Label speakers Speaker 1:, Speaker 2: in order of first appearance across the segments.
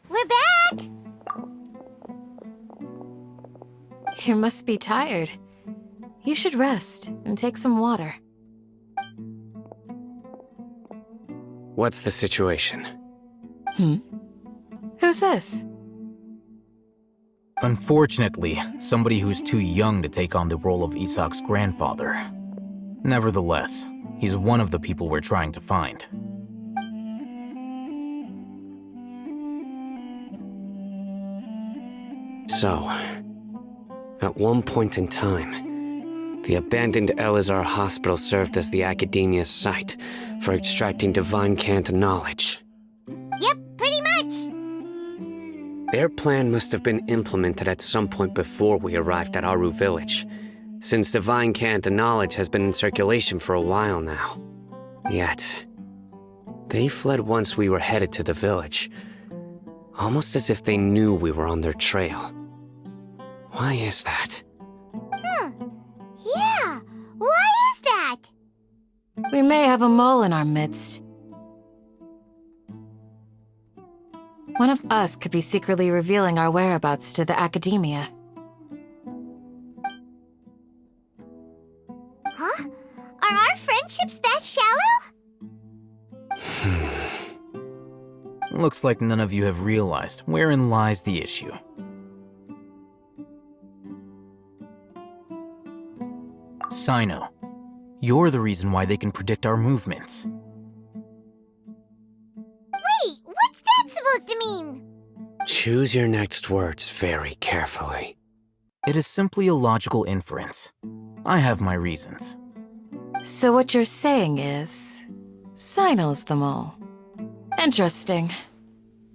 Speaker 1: We're back!
Speaker 2: You must be tired. You should rest and take some water.
Speaker 3: What's the situation?
Speaker 2: Who's this?
Speaker 4: Unfortunately, somebody who's too young to take on the role of Isak's grandfather. Nevertheless, he's one of the people we're trying to find.
Speaker 3: So, at one point in time, the abandoned Elazar Hospital served as the Academia's site for extracting divine cant knowledge.
Speaker 1: Yep, pretty much!
Speaker 3: Their plan must have been implemented at some point before we arrived at Aru Village, since divine cant knowledge has been in circulation for a while now. Yet, they fled once we were headed to the village, almost as if they knew we were on their trail. Why is that?
Speaker 1: Yeah, why is that?
Speaker 2: We may have a mole in our midst. One of us could be secretly revealing our whereabouts to the Academia.
Speaker 1: Huh? Are our friendships that shallow?
Speaker 4: Looks like none of you have realized wherein lies the issue. Sino, you're the reason why they can predict our movements.
Speaker 1: Wait, what's that supposed to mean?
Speaker 3: Choose your next words very carefully.
Speaker 4: It is simply a logical inference. I have my reasons.
Speaker 2: So what you're saying is, Sino's the mole. Interesting.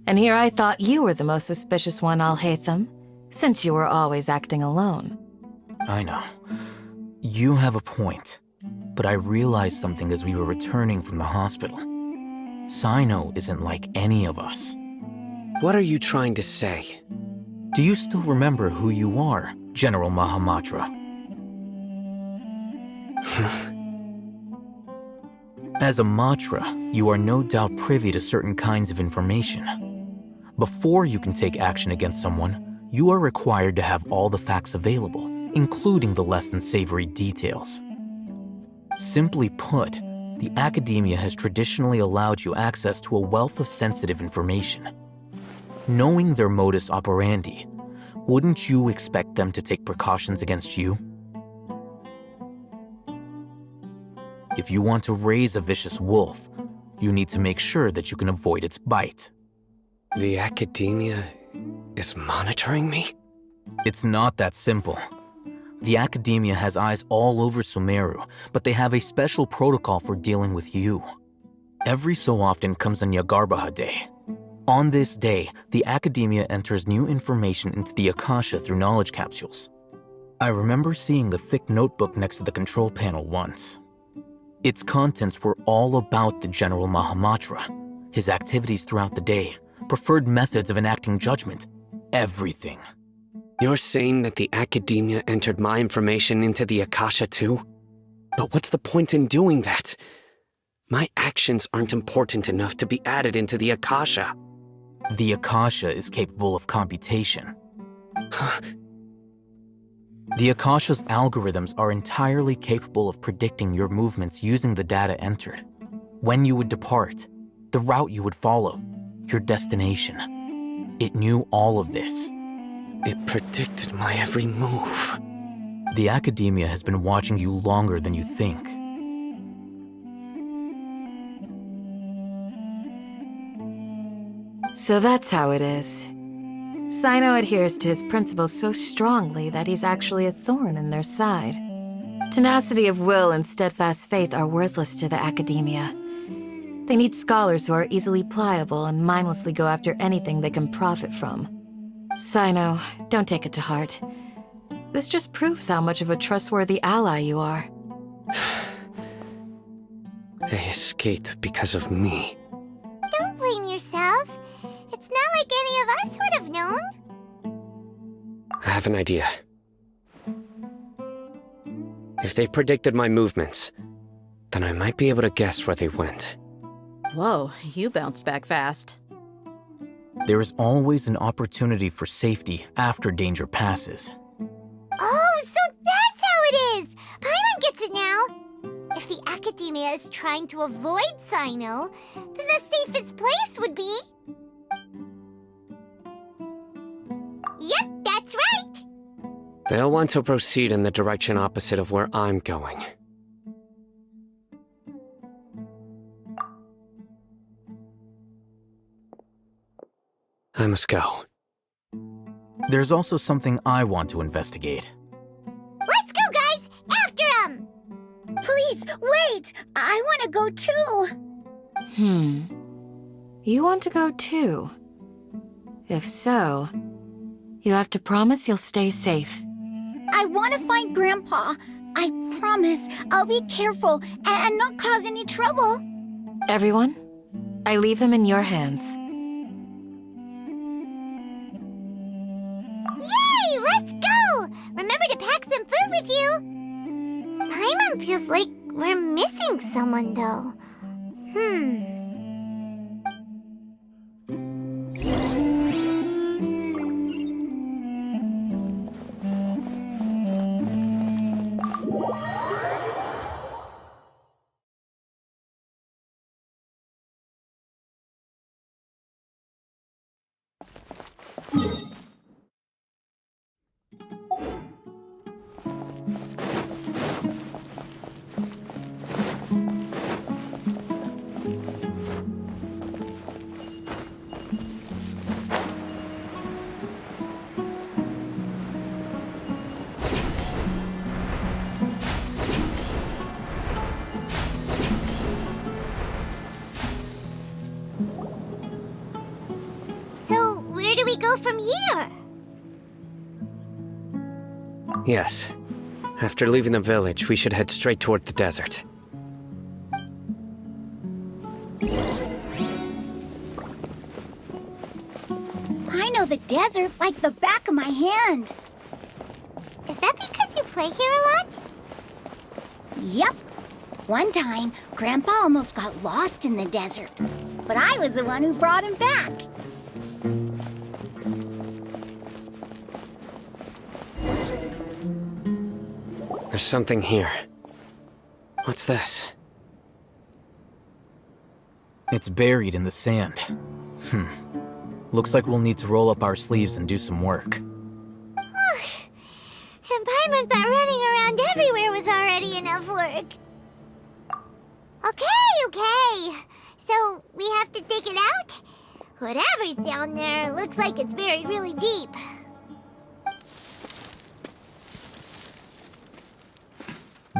Speaker 2: And here I thought you were the most suspicious one, Alhaitham, since you were always acting alone.
Speaker 4: I know. You have a point, but I realized something as we were returning from the hospital. Sino isn't like any of us.
Speaker 3: What are you trying to say?
Speaker 4: Do you still remember who you are, General Mahamatra? As a Matra, you are no doubt privy to certain kinds of information. Before you can take action against someone, you are required to have all the facts available, including the less than savory details. Simply put, the Academia has traditionally allowed you access to a wealth of sensitive information. Knowing their modus operandi, wouldn't you expect them to take precautions against you? If you want to raise a vicious wolf, you need to make sure that you can avoid its bite.
Speaker 3: The Academia is monitoring me?
Speaker 4: It's not that simple. The Academia has eyes all over Sumeru, but they have a special protocol for dealing with you. Every so often comes a Nyagarbaha Day. On this day, the Academia enters new information into the Akasha through knowledge capsules. I remember seeing the thick notebook next to the control panel once. Its contents were all about the General Mahamatra, his activities throughout the day, preferred methods of enacting judgment, everything.
Speaker 3: You're saying that the Academia entered my information into the Akasha too? But what's the point in doing that? My actions aren't important enough to be added into the Akasha.
Speaker 4: The Akasha is capable of computation. The Akasha's algorithms are entirely capable of predicting your movements using the data entered. When you would depart, the route you would follow, your destination. It knew all of this.
Speaker 3: It predicted my every move.
Speaker 4: The Academia has been watching you longer than you think.
Speaker 2: So that's how it is. Sino adheres to his principles so strongly that he's actually a thorn in their side. Tenacity of will and steadfast faith are worthless to the Academia. They need scholars who are easily pliable and mindlessly go after anything they can profit from. Sino, don't take it to heart. This just proves how much of a trustworthy ally you are.
Speaker 3: They escaped because of me.
Speaker 1: Don't blame yourself. any of us would have known.
Speaker 3: I have an idea. If they predicted my movements, then I might be able to guess where they went.
Speaker 5: Whoa, you bounced back fast.
Speaker 4: There is always an opportunity for safety after danger passes.
Speaker 1: Oh, so that's how it is! Paimon gets it now! If the Academia is trying to avoid Sino, then the safest place would be... Yep, that's right!
Speaker 3: They'll want to proceed in the direction opposite of where I'm going. I must go.
Speaker 4: There's also something I want to investigate.
Speaker 1: Let's go, guys! After him!
Speaker 6: Please, wait! I want to go too!
Speaker 2: You want to go too? If so, you have to promise you'll stay safe.
Speaker 6: I want to find Grandpa. I promise I'll be careful and not cause any trouble.
Speaker 2: Everyone, I leave him in your hands.
Speaker 1: Yay! Let's go! Remember to pack some food with you! Paimon feels like we're missing someone, though. So, where do we go from here?
Speaker 3: Yes. After leaving the village, we should head straight toward the desert.
Speaker 6: I know the desert like the back of my hand.
Speaker 1: Is that because you play here a lot?
Speaker 6: Yep. One time, Grandpa almost got lost in the desert, but I was the one who brought him back.
Speaker 3: There's something here. What's this?
Speaker 4: It's buried in the sand. Looks like we'll need to roll up our sleeves and do some work.
Speaker 1: And Paimon thought running around everywhere was already enough work. Okay. So, we have to dig it out? Whatever's down there looks like it's buried really deep.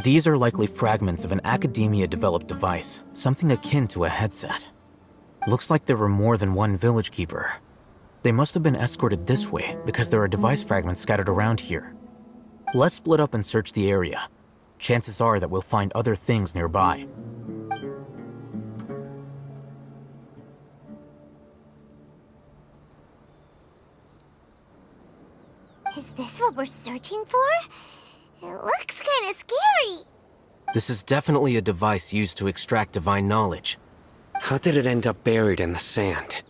Speaker 4: These are likely fragments of an Academia-developed device, something akin to a headset. Looks like there were more than one village keeper. They must have been escorted this way because there are device fragments scattered around here. Let's split up and search the area. Chances are that we'll find other things nearby.
Speaker 1: Is this what we're searching for? It looks kind of scary.
Speaker 7: This is definitely a device used to extract divine knowledge.
Speaker 3: How did it end up buried in the sand?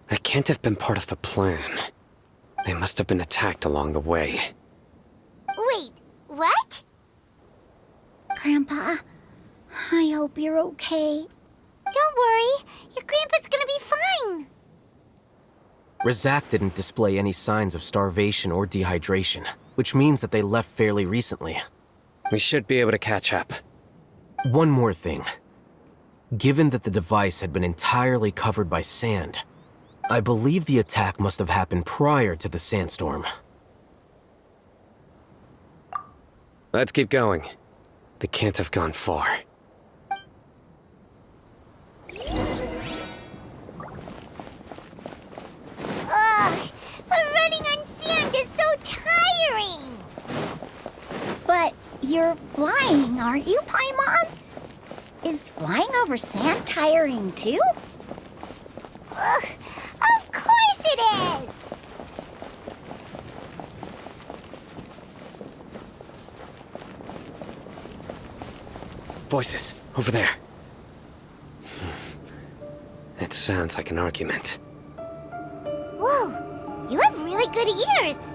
Speaker 3: That can't have been part of the plan. They must have been attacked along the way.
Speaker 1: Wait, what?
Speaker 6: Grandpa, I hope you're okay.
Speaker 1: Don't worry, your grandpa's gonna be fine.
Speaker 7: Razak didn't display any signs of starvation or dehydration, which means that they left fairly recently.
Speaker 3: We should be able to catch up.
Speaker 7: One more thing. Given that the device had been entirely covered by sand, I believe the attack must have happened prior to the sandstorm.
Speaker 3: Let's keep going. They can't have gone far.
Speaker 1: Ugh, but running on sand is so tiring.
Speaker 6: But you're flying, aren't you, Paimon? Is flying over sand tiring too?
Speaker 1: Ugh, of course it it is!
Speaker 3: Voices, over there. It sounds like an argument.
Speaker 1: Whoa, you have really good ears.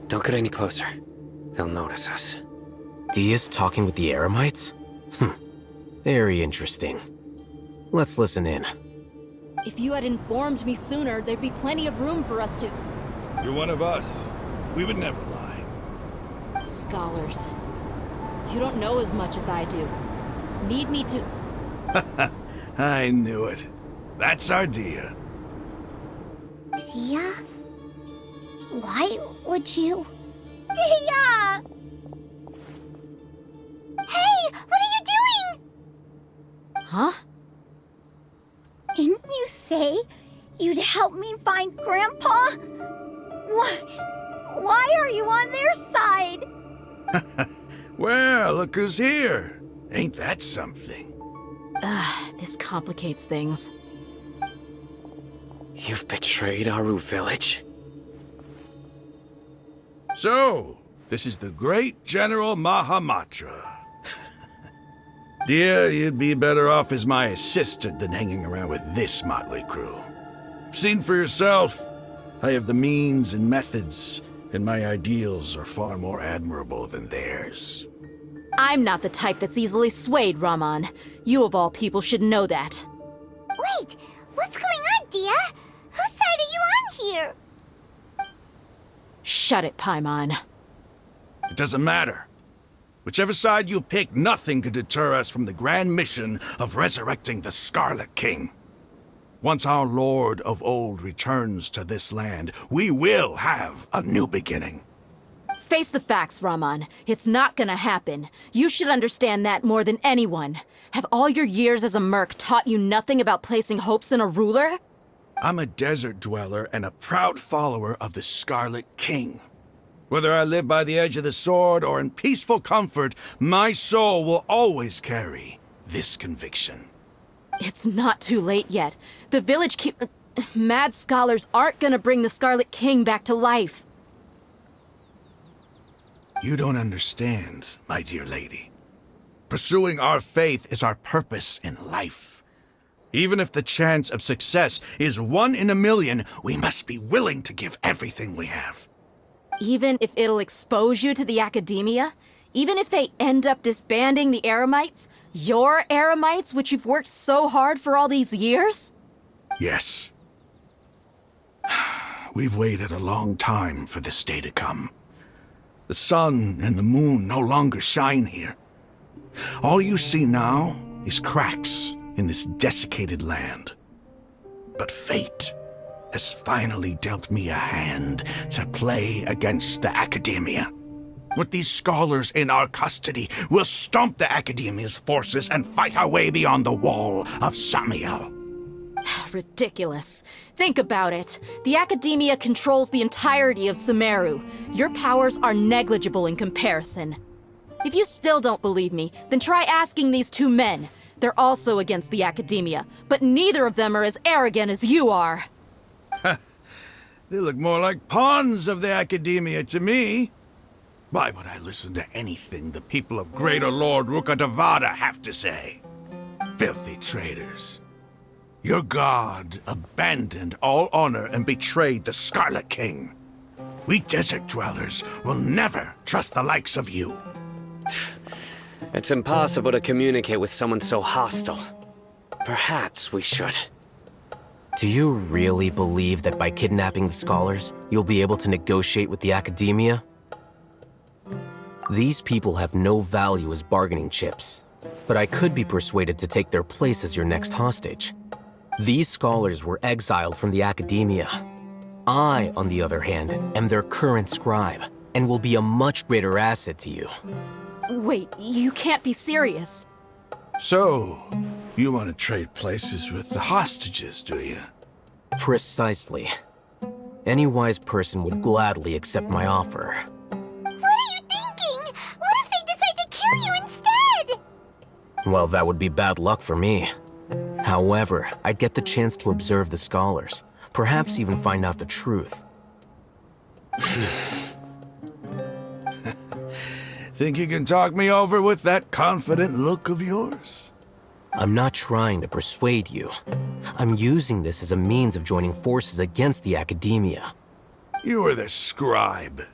Speaker 3: Don't get any closer. They'll notice us.
Speaker 7: Dia's talking with the Eremites? Very interesting. Let's listen in.
Speaker 8: If you had informed me sooner, there'd be plenty of room for us to...
Speaker 9: You're one of us. We would never lie.
Speaker 8: Scholars. You don't know as much as I do. Need me to...
Speaker 9: I knew it. That's our Dia.
Speaker 6: Dia? Why would you... Dia!
Speaker 1: Hey, what are you doing?
Speaker 5: Huh?
Speaker 6: Didn't you say you'd help me find Grandpa? Why are you on their side?
Speaker 9: Well, look who's here. Ain't that something?
Speaker 5: This complicates things.
Speaker 3: You've betrayed Aru village?
Speaker 9: So, this is the great General Mahamatra. Dear, you'd be better off as my assistant than hanging around with this motley crew. Seen for yourself, I have the means and methods, and my ideals are far more admirable than theirs.
Speaker 5: I'm not the type that's easily swayed, Raman. You of all people should know that.
Speaker 1: Wait, what's going on, Dia? Whose side are you on here?
Speaker 5: Shut it, Paimon.
Speaker 9: It doesn't matter. Whichever side you pick, nothing could deter us from the grand mission of resurrecting the Scarlet King. Once our Lord of Old returns to this land, we will have a new beginning.
Speaker 5: Face the facts, Raman. It's not gonna happen. You should understand that more than anyone. Have all your years as a merc taught you nothing about placing hopes in a ruler?
Speaker 9: I'm a desert dweller and a proud follower of the Scarlet King. Whether I live by the edge of the sword or in peaceful comfort, my soul will always carry this conviction.
Speaker 5: It's not too late yet. The village mad scholars aren't gonna bring the Scarlet King back to life.
Speaker 9: You don't understand, my dear lady. Pursuing our faith is our purpose in life. Even if the chance of success is 1 in a million, we must be willing to give everything we have.
Speaker 5: Even if it'll expose you to the academia? Even if they end up disbanding the Eremites? Your Eremites, which you've worked so hard for all these years?
Speaker 9: Yes. We've waited a long time for this day to come. The sun and the moon no longer shine here. All you see now is cracks in this desiccated land. But fate has finally dealt me a hand to play against the Academia. With these scholars in our custody, we'll stomp the Academia's forces and fight our way beyond the wall of Samiel.
Speaker 5: Ridiculous. Think about it. The Academia controls the entirety of Sumeru. Your powers are negligible in comparison. If you still don't believe me, then try asking these 2 men. They're also against the Academia, but neither of them are as arrogant as you are.
Speaker 9: They look more like pawns of the Academia to me. Why would I listen to anything the people of Greater Lord Rukkhadevata have to say? Filthy traitors. Your god abandoned all honor and betrayed the Scarlet King. We desert dwellers will never trust the likes of you.
Speaker 3: It's impossible to communicate with someone so hostile. Perhaps we should.
Speaker 7: Do you really believe that by kidnapping the scholars, you'll be able to negotiate with the Academia? These people have no value as bargaining chips, but I could be persuaded to take their place as your next hostage. These scholars were exiled from the Academia. I, on the other hand, am their current scribe, and will be a much greater asset to you.
Speaker 5: Wait, you can't be serious.
Speaker 9: So, you want to trade places with the hostages, do you?
Speaker 7: Precisely. Any wise person would gladly accept my offer.
Speaker 1: What are you thinking? What if they decide to kill you instead?
Speaker 7: Well, that would be bad luck for me. However, I'd get the chance to observe the scholars, perhaps even find out the truth.
Speaker 9: Think you can talk me over with that confident look of yours?
Speaker 7: I'm not trying to persuade you. I'm using this as a means of joining forces against the Academia.
Speaker 9: You are the scribe.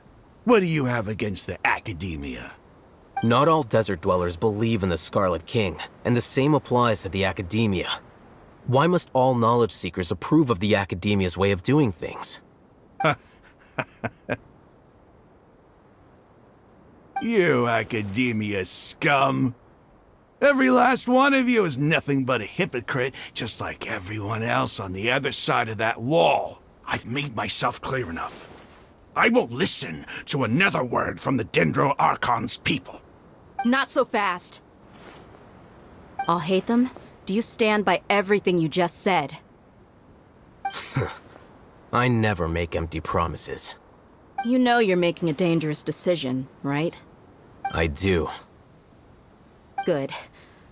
Speaker 9: What do you have against the Academia?
Speaker 7: Not all desert dwellers believe in the Scarlet King, and the same applies to the Academia. Why must all knowledge seekers approve of the Academia's way of doing things?
Speaker 9: You Academia scum. Every last one of you is nothing but a hypocrite, just like everyone else on the other side of that wall. I've made myself clear enough. I won't listen to another word from the Dendro Archon's people.
Speaker 5: Not so fast. I'll hate them. Do you stand by everything you just said?
Speaker 7: I never make empty promises.
Speaker 5: You know you're making a dangerous decision, right?
Speaker 7: I do.
Speaker 5: Good.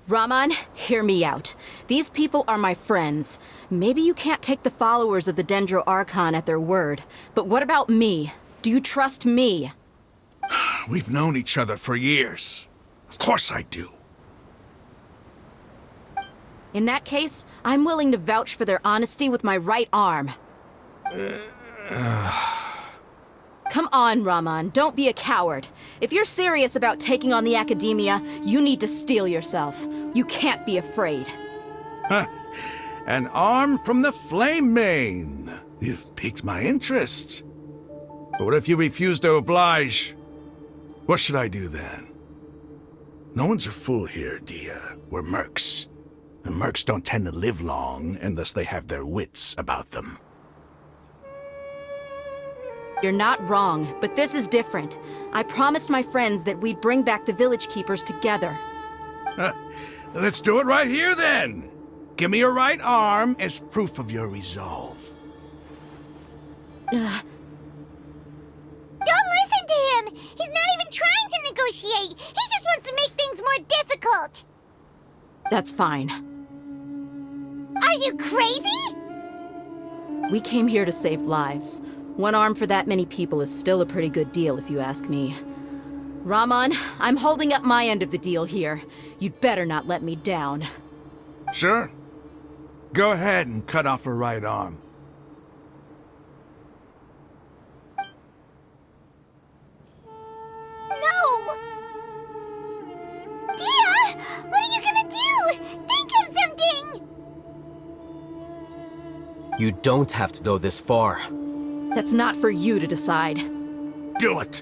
Speaker 5: Raman, hear me out. These people are my friends. Maybe you can't take the followers of the Dendro Archon at their word, but what about me? Do you trust me?
Speaker 9: We've known each other for years. Of course I do.
Speaker 5: In that case, I'm willing to vouch for their honesty with my right arm. Come on, Raman, don't be a coward. If you're serious about taking on the Academia, you need to steel yourself. You can't be afraid.
Speaker 9: An arm from the Flame Mane. You've piqued my interest. But what if you refuse to oblige? What should I do then? No one's a fool here, Dia. We're mercs. And mercs don't tend to live long unless they have their wits about them.
Speaker 5: You're not wrong, but this is different. I promised my friends that we'd bring back the village keepers together.
Speaker 9: Let's do it right here then. Give me your right arm as proof of your resolve.
Speaker 1: Don't listen to him! He's not even trying to negotiate! He just wants to make things more difficult!
Speaker 5: That's fine.
Speaker 1: Are you crazy?
Speaker 5: We came here to save lives. One arm for that many people is still a pretty good deal, if you ask me. Raman, I'm holding up my end of the deal here. You'd better not let me down.
Speaker 9: Sure. Go ahead and cut off her right arm.
Speaker 1: No! Dia! What are you gonna do? Think of something!
Speaker 7: You don't have to go this far.
Speaker 5: That's not for you to decide.
Speaker 9: Do it!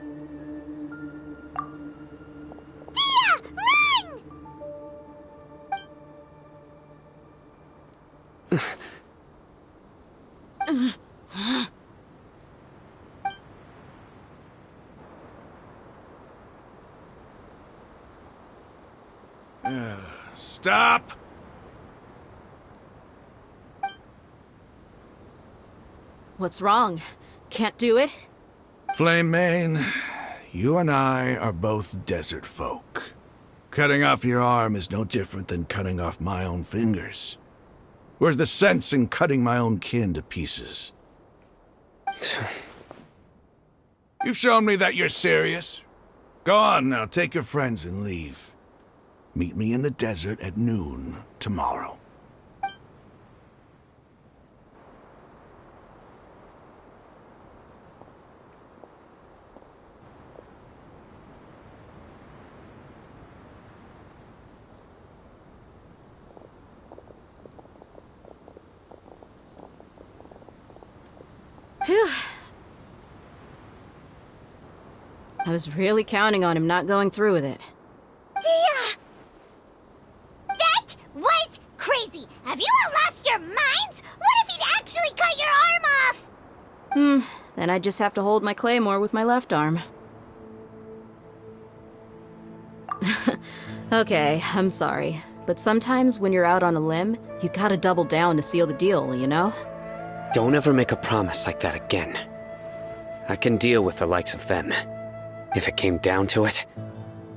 Speaker 1: Dia! Run!
Speaker 9: Stop!
Speaker 5: What's wrong? Can't do it?
Speaker 9: Flame Mane, you and I are both desert folk. Cutting off your arm is no different than cutting off my own fingers. Where's the sense in cutting my own kin to pieces? You've shown me that you're serious. Go on now, take your friends and leave. Meet me in the desert at noon tomorrow.
Speaker 5: Phew. I was really counting on him not going through with it.
Speaker 1: Dia! That was crazy! Have you all lost your minds? What if he'd actually cut your arm off?
Speaker 5: Then I just have to hold my claymore with my left arm. Okay, I'm sorry. But sometimes when you're out on a limb, you gotta double down to seal the deal, you know?
Speaker 3: Don't ever make a promise like that again. I can deal with the likes of them. If it came down to it,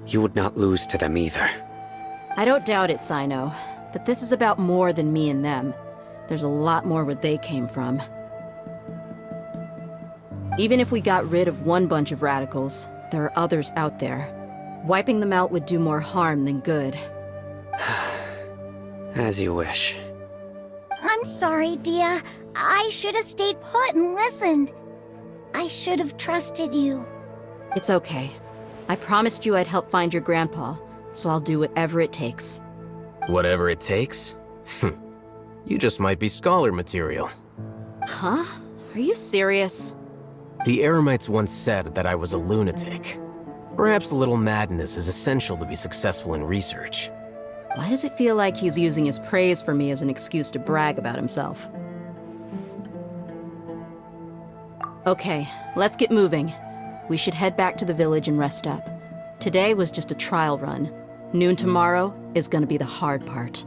Speaker 3: you would not lose to them either.
Speaker 5: I don't doubt it, Sino. But this is about more than me and them. There's a lot more where they came from. Even if we got rid of one bunch of radicals, there are others out there. Wiping them out would do more harm than good.
Speaker 3: As you wish.
Speaker 6: I'm sorry, Dia. I should have stayed put and listened. I should have trusted you.
Speaker 5: It's okay. I promised you I'd help find your grandpa, so I'll do whatever it takes.
Speaker 7: Whatever it takes? You just might be scholar material.
Speaker 5: Huh? Are you serious?
Speaker 7: The Eremites once said that I was a lunatic. Perhaps a little madness is essential to be successful in research.
Speaker 5: Why does it feel like he's using his praise for me as an excuse to brag about himself? Okay, let's get moving. We should head back to the village and rest up. Today was just a trial run. Noon tomorrow is gonna be the hard part.